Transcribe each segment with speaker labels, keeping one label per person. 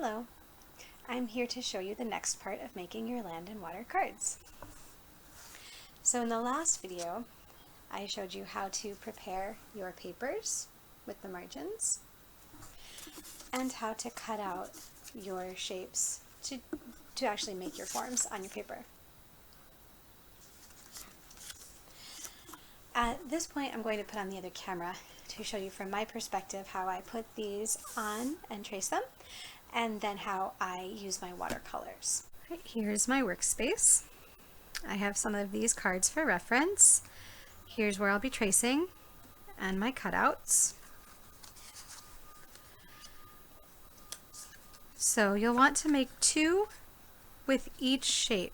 Speaker 1: Hello, I'm here to show you the next part of making your land and water cards. So in the last video, I showed you how to prepare your papers with the margins and how to cut out your shapes to actually make your forms on your paper. At this point, I'm going to put on the other camera to show you from my perspective how I put these on and trace them, and then how I use my watercolors. Right, here's my workspace. I have some of these cards for reference. Here's where I'll be tracing and my cutouts. So you'll want to make 2 with each shape.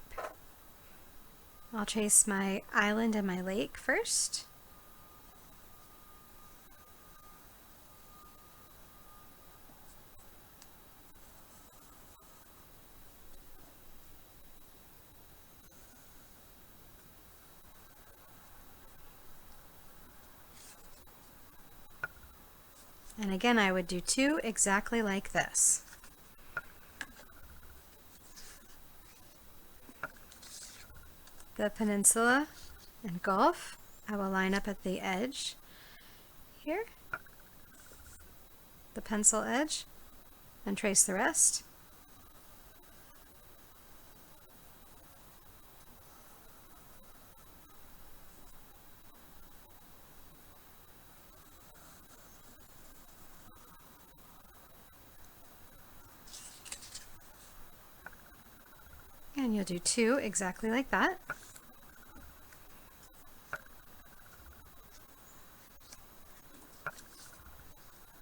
Speaker 1: I'll trace my island and my lake first. And again, I would do 2 exactly like this. The peninsula and Gulf, I will line up at the edge here, the pencil edge, and trace the rest. And you'll do 2 exactly like that.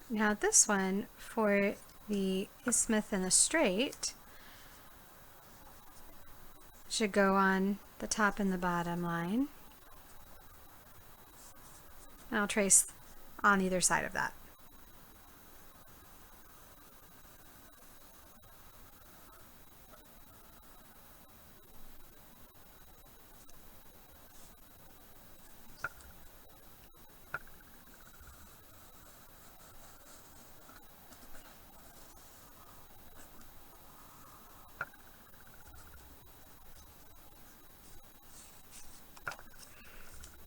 Speaker 1: Now this one, for the isthmus and the strait, should go on the top and the bottom line. And I'll trace on either side of that.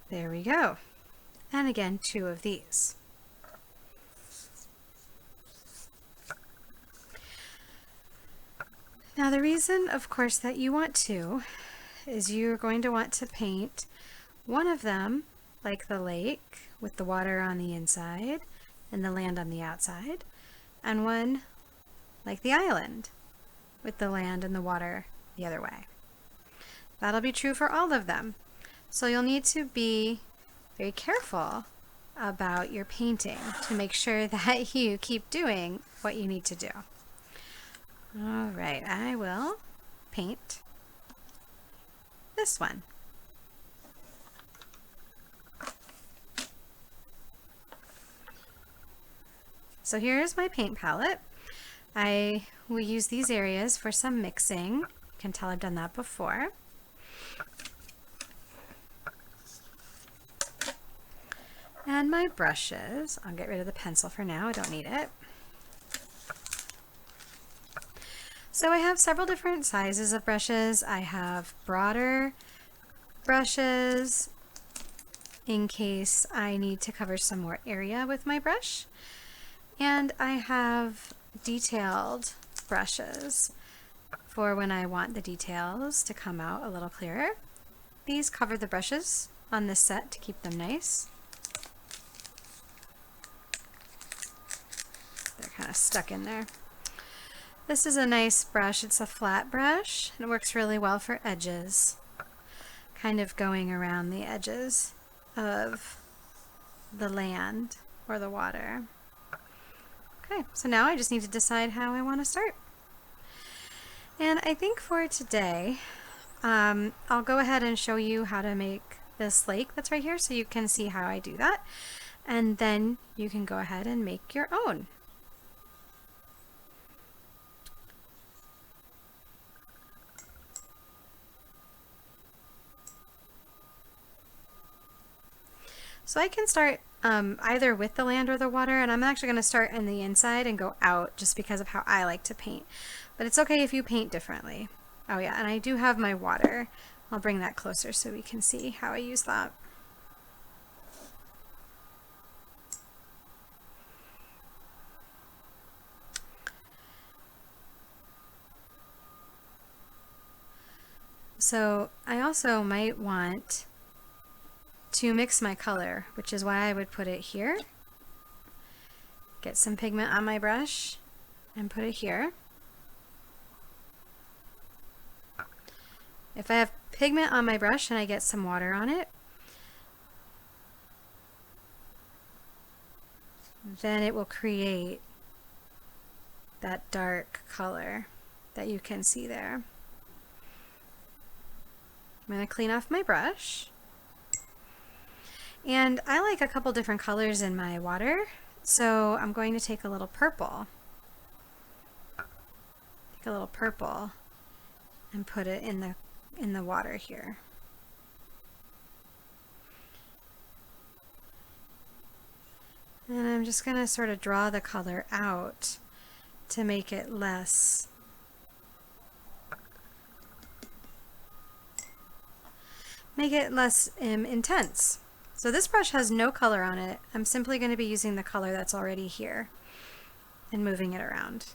Speaker 1: There we go. And again, 2 of these. Now the reason, of course, that you want 2 is you're going to want to paint one of them like the lake with the water on the inside and the land on the outside, and one like the island with the land and the water the other way. That'll be true for all of them. So you'll need to be very careful about your painting to make sure that you keep doing what you need to do. All right, I will paint this one. So here's my paint palette. I will use these areas for some mixing. You can tell I've done that before. And my brushes, I'll get rid of the pencil for now, I don't need it. So I have several different sizes of brushes. I have broader brushes in case I need to cover some more area with my brush. And I have detailed brushes for when I want the details to come out a little clearer. These cover the brushes on this set to keep them nice. They're kind of stuck in there. This is a nice brush. It's a flat brush and it works really well for edges, kind of going around the edges of the land or the water. Okay, so now I just need to decide how I want to start. And I think for today, I'll go ahead and show you how to make this lake that's right here so you can see how I do that. And then you can go ahead and make your own. So I can start either with the land or the water, and I'm actually going to start in the inside and go out just because of how I like to paint. But it's okay if you paint differently. Oh yeah, and I do have my water. I'll bring that closer so we can see how I use that. So I also might want to mix my color, which is why I would put it here. Get some pigment on my brush and put it here. If I have pigment on my brush and I get some water on it, then it will create that dark color that you can see there. I'm going to clean off my brush. And I like a couple different colors in my water, so I'm going to take a little purple. Take a little purple and put it in the water here. And I'm just going to sort of draw the color out to make it less intense. So this brush has no color on it. I'm simply going to be using the color that's already here and moving it around.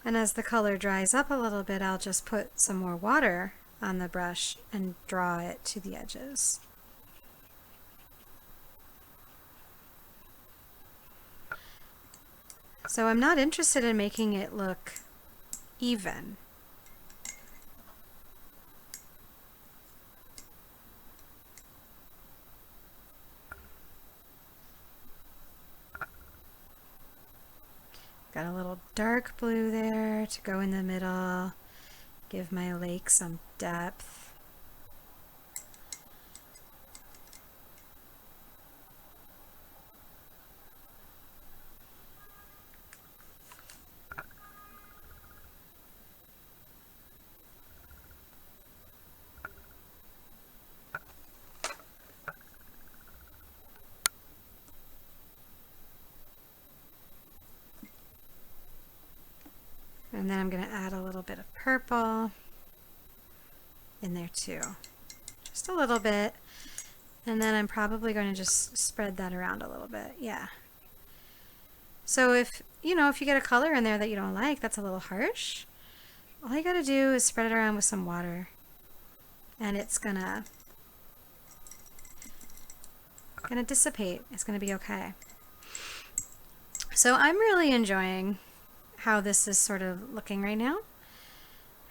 Speaker 1: And as the color dries up a little bit, I'll just put some more water on the brush and draw it to the edges. So I'm not interested in making it look even. Got a little dark blue there to go in the middle, give my lake some depth. And then I'm going to add a little bit of purple in there too. Just a little bit. And then I'm probably going to just spread that around a little bit. Yeah. So if you get a color in there that you don't like, that's a little harsh, all you got to do is spread it around with some water. And it's going to dissipate. It's going to be okay. So I'm really enjoying how this is sort of looking right now,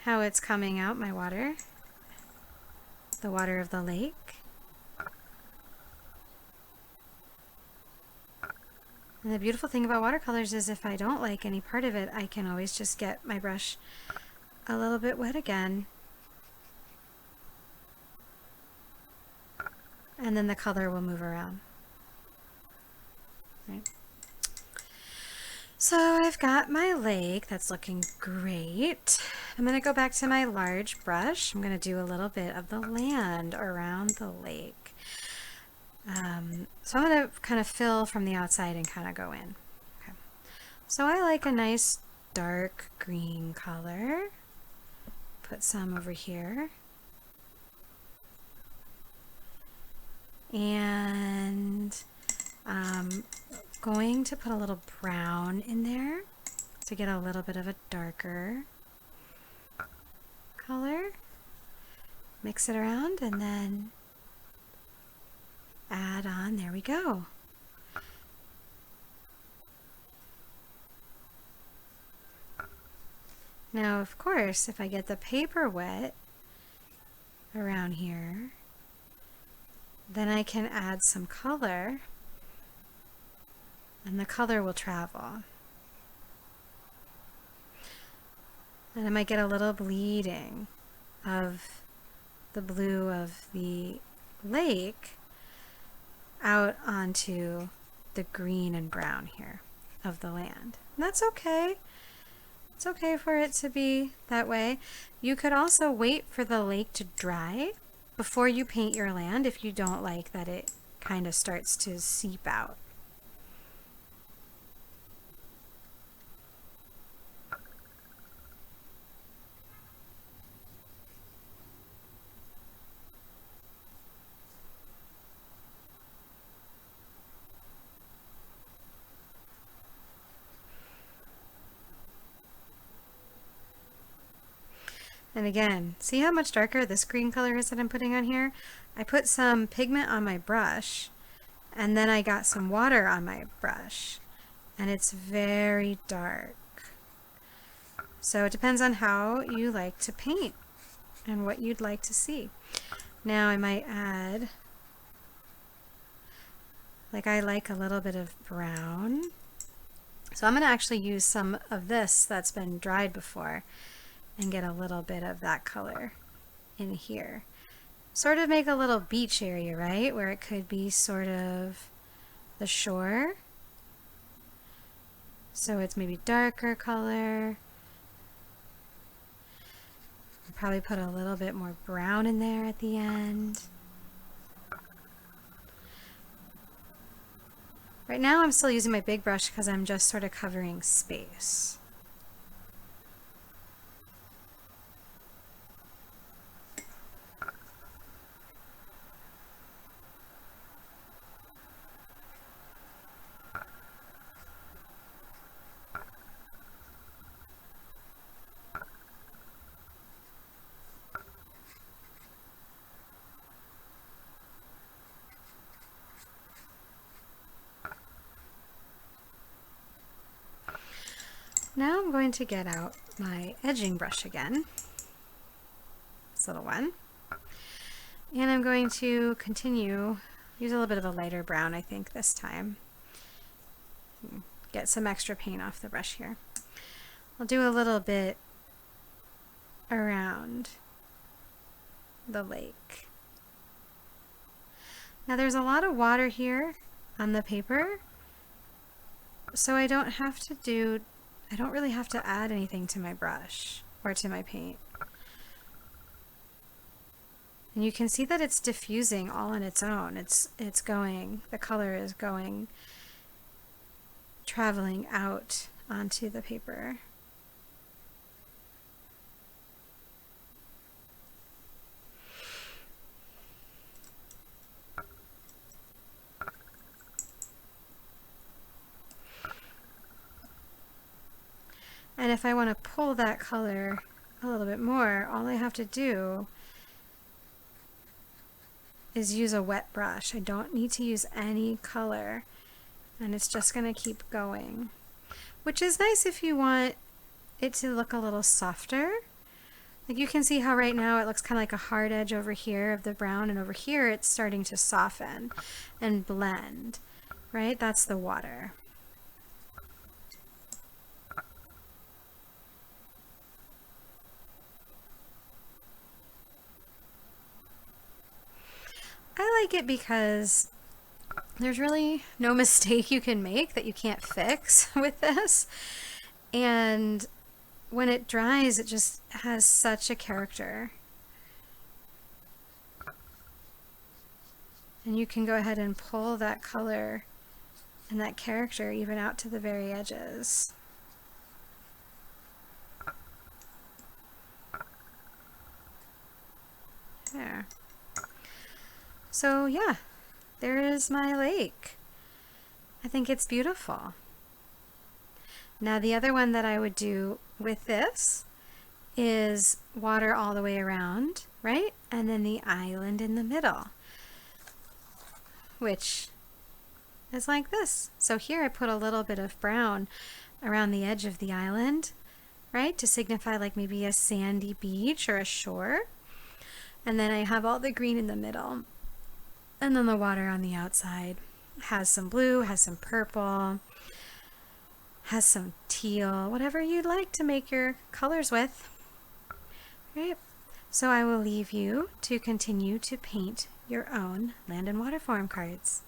Speaker 1: how it's coming out, my water, the water of the lake. And the beautiful thing about watercolors is if I don't like any part of it, I can always just get my brush a little bit wet again, and then the color will move around. Right. So I've got my lake that's looking great. I'm going to go back to my large brush. I'm going to do a little bit of the land around the lake. So I'm going to kind of fill from the outside and kind of go in. Okay. So I like a nice dark green color. Put some over here. And going to put a little brown in there to get a little bit of a darker color. Mix it around and then add on. There we go. Now, of course, if I get the paper wet around here, then I can add some color, and the color will travel. And I might get a little bleeding of the blue of the lake out onto the green and brown here of the land. And that's okay. It's okay for it to be that way. You could also wait for the lake to dry before you paint your land if you don't like that it kind of starts to seep out. And again, see how much darker this green color is that I'm putting on here? I put some pigment on my brush, and then I got some water on my brush, and it's very dark. So it depends on how you like to paint and what you'd like to see. Now I might add, like I like a little bit of brown. So I'm going to actually use some of this that's been dried before and get a little bit of that color in here. Sort of make a little beach area, right? Where it could be sort of the shore. So it's maybe darker color. I'll probably put a little bit more brown in there at the end. Right now I'm still using my big brush because I'm just sort of covering space. Now I'm going to get out my edging brush again, this little one, and I'm going to continue, use a little bit of a lighter brown I think this time. Get some extra paint off the brush here. I'll do a little bit around the lake. Now there's a lot of water here on the paper, so I don't really have to add anything to my brush or to my paint. And you can see that it's diffusing all on its own. It's going, the color is going, traveling out onto the paper. And if I want to pull that color a little bit more, all I have to do is use a wet brush. I don't need to use any color, and it's just going to keep going, which is nice if you want it to look a little softer. Like you can see how right now it looks kind of like a hard edge over here of the brown, and over here it's starting to soften and blend, right? That's the water. I like it because there's really no mistake you can make that you can't fix with this. And when it dries, it just has such a character. And you can go ahead and pull that color and that character even out to the very edges. There. So yeah, there is my lake. I think it's beautiful. Now the other one that I would do with this is water all the way around, right? And then the island in the middle, which is like this. So here I put a little bit of brown around the edge of the island, right? To signify like maybe a sandy beach or a shore. And then I have all the green in the middle. And then the water on the outside has some blue, has some purple, has some teal, whatever you'd like to make your colors with. Right? So I will leave you to continue to paint your own land and water form cards.